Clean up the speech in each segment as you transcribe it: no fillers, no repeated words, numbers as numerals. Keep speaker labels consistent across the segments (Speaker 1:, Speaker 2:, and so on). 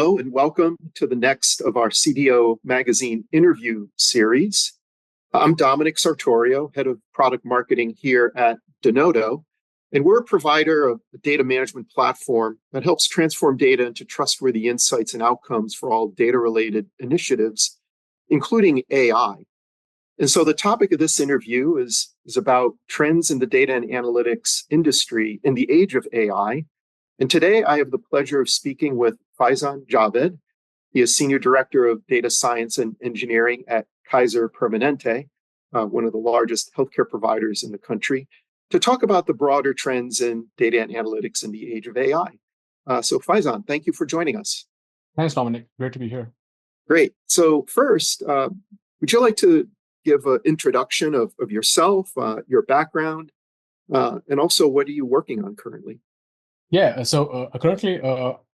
Speaker 1: Hello and welcome to the next of our CDO Magazine interview series. I'm Dominic Sartorio, head of product marketing here at Denodo, and we're a provider of a data management platform that helps transform data into trustworthy insights and outcomes for all data-related initiatives, including AI. And so the topic of this interview is about trends in the data and analytics industry in the age of AI. And today I have the pleasure of speaking with Faizan Javed. He is Senior Director of Data Science and Engineering at Kaiser Permanente, one of the largest healthcare providers in the country, to talk about the broader trends in data and analytics in the age of AI. So Faizan, thank you for joining us.
Speaker 2: Thanks, Dominic. Great to be here.
Speaker 1: Great. So first, would you like to give an introduction of yourself, your background, and also what are you working on currently?
Speaker 2: Yeah, so currently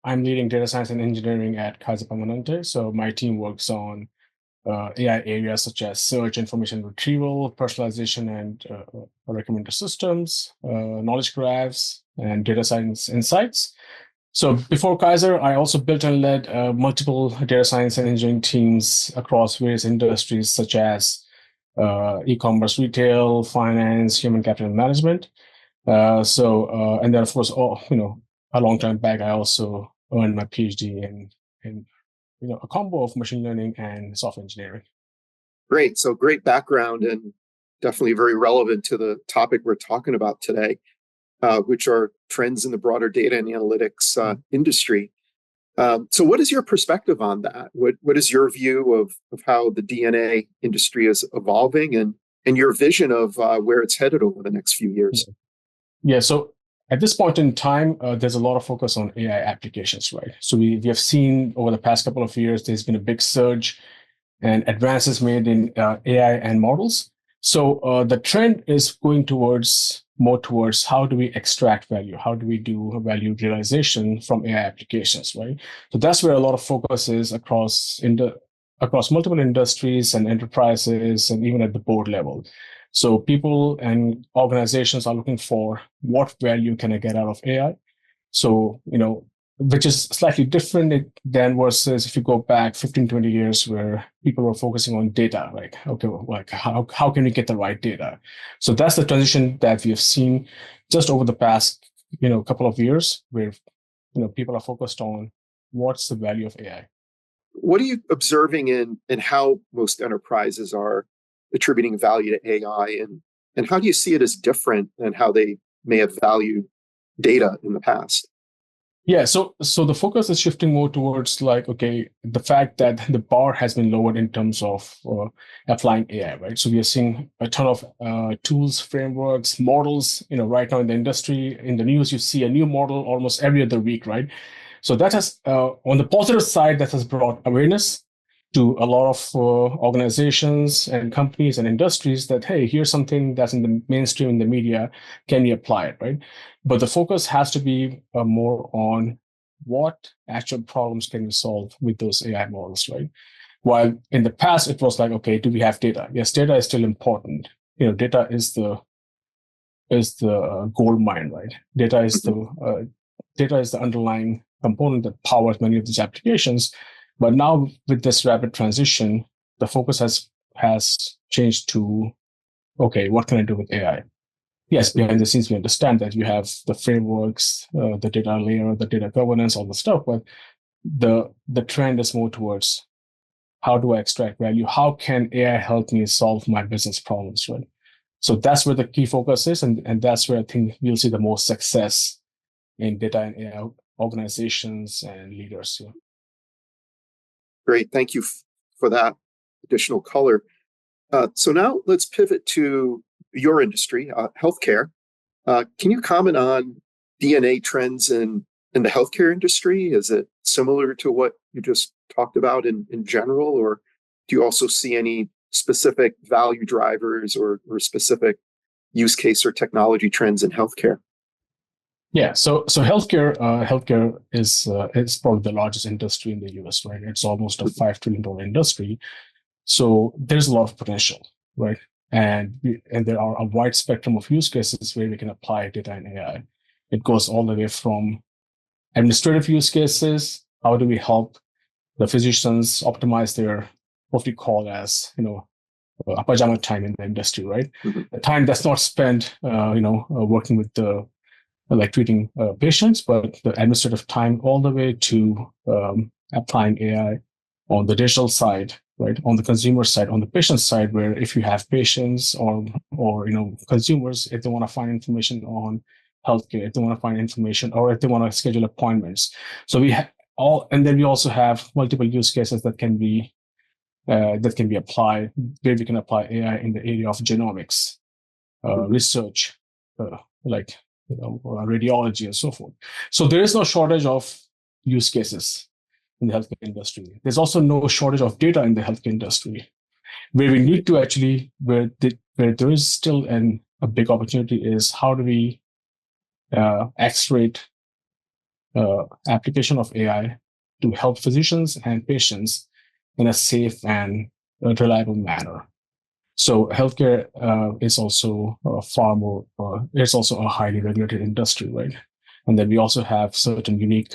Speaker 2: I'm leading data science and engineering at Kaiser Permanente. So my team works on AI areas such as search, information retrieval, personalization, and recommender systems, knowledge graphs, and data science insights. So before Kaiser, I also built and led multiple data science and engineering teams across various industries such as e-commerce, retail, finance, human capital management. And then of course, a long time back, I also earned my PhD in a combo of machine learning and software engineering.
Speaker 1: Great. So great background and definitely very relevant to the topic we're talking about today, which are trends in the broader data and analytics industry. So what is your perspective on that? What is your view of how the DNA industry is evolving and your vision of where it's headed over the next few years?
Speaker 2: Yeah, so at this point in time, there's a lot of focus on AI applications, right? So we have seen over the past couple of years, there's been a big surge and advances made in AI and models. So the trend is going more towards how do we extract value? How do we do value realization from AI applications, right? So that's where a lot of focus is across multiple industries and enterprises and even at the board level. So people and organizations are looking for what value can I get out of AI? So, which is slightly different than versus if you go back 15, 20 years where people were focusing on data, like, okay, like how can we get the right data? So that's the transition that we have seen just over the past, couple of years where, people are focused on what's the value of AI.
Speaker 1: What are you observing in how most enterprises are attributing value to AI, and how do you see it as different than how they may have valued data in the past?
Speaker 2: Yeah, so the focus is shifting more towards the fact that the bar has been lowered in terms of applying AI, right? So we are seeing a ton of tools, frameworks, models, right now in the industry. In the news, you see a new model almost every other week, right? So that has, on the positive side, that has brought awareness to a lot of organizations and companies and industries that, hey, here's something that's in the mainstream in the media. Can we apply it, right? But the focus has to be more on what actual problems can we solve with those AI models, right? While in the past, it was like, okay, do we have data? Yes, data is still important. Data is the gold mine, right? Data is the underlying component that powers many of these applications. But now with this rapid transition, the focus has changed to, okay, what can I do with AI? Yes, behind the scenes, we understand that you have the frameworks, the data layer, the data governance, all the stuff, but the trend is more towards how do I extract value? How can AI help me solve my business problems, right? So that's where the key focus is, and that's where I think we'll see the most success in data and AI organizations and leaders here.
Speaker 1: Great. Thank you for that additional color. So now let's pivot to your industry, healthcare. Can you comment on DNA trends in the healthcare industry? Is it similar to what you just talked about in general, or do you also see any specific value drivers or specific use case or technology trends in healthcare?
Speaker 2: Yeah, so healthcare is probably the largest industry in the US, right? It's almost a $5 trillion industry. So there's a lot of potential, right? And there are a wide spectrum of use cases where we can apply data and AI. It goes all the way from administrative use cases How do we help the physicians optimize their what we call as pajama time in the industry, right?
Speaker 1: Mm-hmm.
Speaker 2: The time that's not spent, working with the like treating patients, but the administrative time all the way to applying AI on the digital side, right? On the consumer side, on the patient side, where if you have patients or consumers, if they want to find information on healthcare, if they want to find information, or if they want to schedule appointments. So we and then we also have multiple use cases that can be applied, where we can apply AI in the area of genomics, research, like radiology and so forth. So there is no shortage of use cases in the healthcare industry. There's also no shortage of data in the healthcare industry. Where we need to actually, where there is still a big opportunity is how do we accelerate application of AI to help physicians and patients in a safe and reliable manner. So healthcare is also far more. It's also a highly regulated industry, right? And then we also have certain unique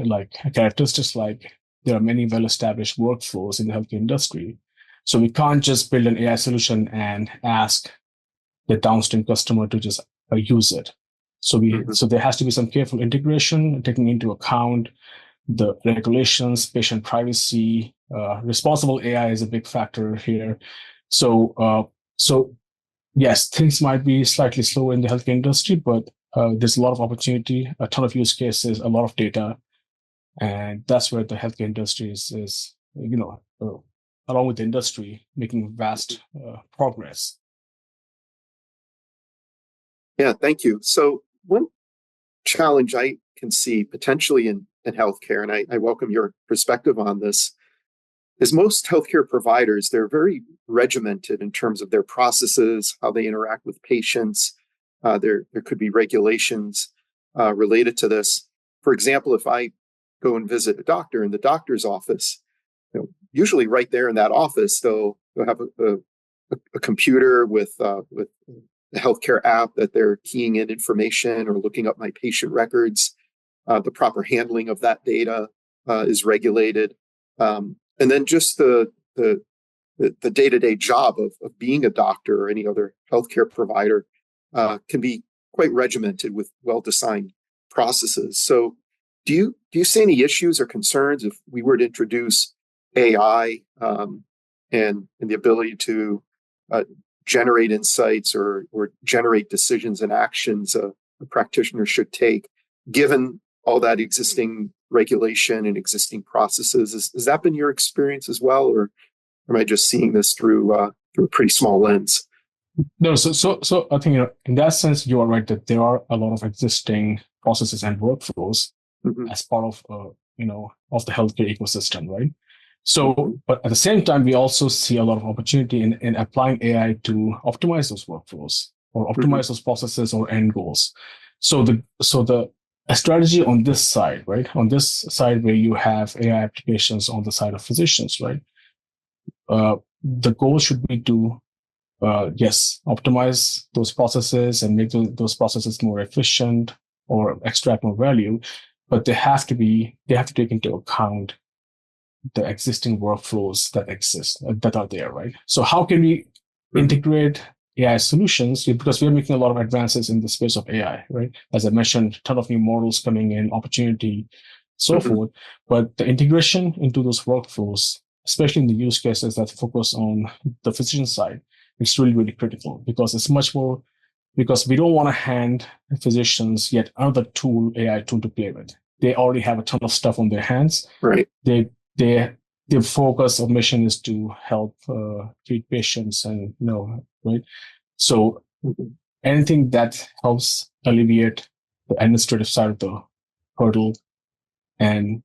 Speaker 2: like characteristics, like there are many well-established workflows in the healthcare industry. So we can't just build an AI solution and ask the downstream customer to just use it. So so there has to be some careful integration, taking into account the regulations, patient privacy. Responsible AI is a big factor here. So yes, things might be slightly slow in the healthcare industry, but there's a lot of opportunity, a ton of use cases, a lot of data, and that's where the healthcare industry is along with the industry, making vast progress.
Speaker 1: Yeah, thank you. So one challenge I can see potentially in healthcare, and I welcome your perspective on this, is most healthcare providers, they're very regimented in terms of their processes, how they interact with patients. There could be regulations related to this. For example, if I go and visit a doctor in the doctor's office, usually right there in that office, they'll have a computer with a healthcare app that they're keying in information or looking up my patient records. The proper handling of that data is regulated. And then just the day-to-day job of being a doctor or any other healthcare provider can be quite regimented with well-designed processes. So do you see any issues or concerns if we were to introduce AI and the ability to generate insights or generate decisions and actions a practitioner should take, given all that existing regulation and existing processes? Has that been your experience as well, or am I just seeing this through a pretty small lens?
Speaker 2: No, so I think in that sense you are right that there are a lot of existing processes and workflows as part of of the healthcare ecosystem, right? So, but at the same time, we also see a lot of opportunity in applying AI to optimize those workflows or optimize those processes or end goals. So a strategy on this side, right? On this side where you have AI applications on the side of physicians, right? The goal should be to, optimize those processes and make those processes more efficient or extract more value, but they have to take into account the existing workflows that exist, that are there, right? So how can we integrate AI solutions? Because we're making a lot of advances in the space of AI, right? As I mentioned, a ton of new models coming in, opportunity, so forth. But the integration into those workflows, especially in the use cases that focus on the physician side, is really, really critical because it's much more, because we don't want to hand physicians yet another AI tool to play with. They already have a ton of stuff on their hands.
Speaker 1: Right.
Speaker 2: Their focus of mission is to help treat patients and right. So anything that helps alleviate the administrative side of the hurdle and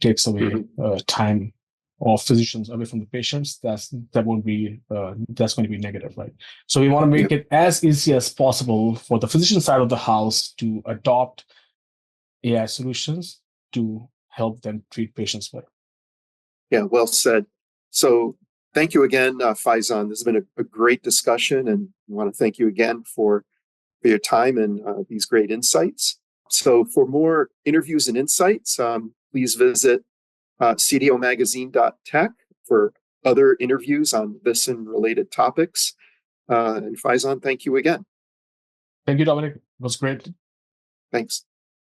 Speaker 2: takes away time of physicians away from the patients, that's going to be negative, right? So we want to make it as easy as possible for the physician side of the house to adopt AI solutions to help them treat patients better.
Speaker 1: Yeah, well said. So thank you again, Faizan. This has been a great discussion, and I want to thank you again for your time and these great insights. So for more interviews and insights, please visit cdomagazine.tech for other interviews on this and related topics. And Faizan, thank you again.
Speaker 2: Thank you, Dominic. It was great.
Speaker 1: Thanks.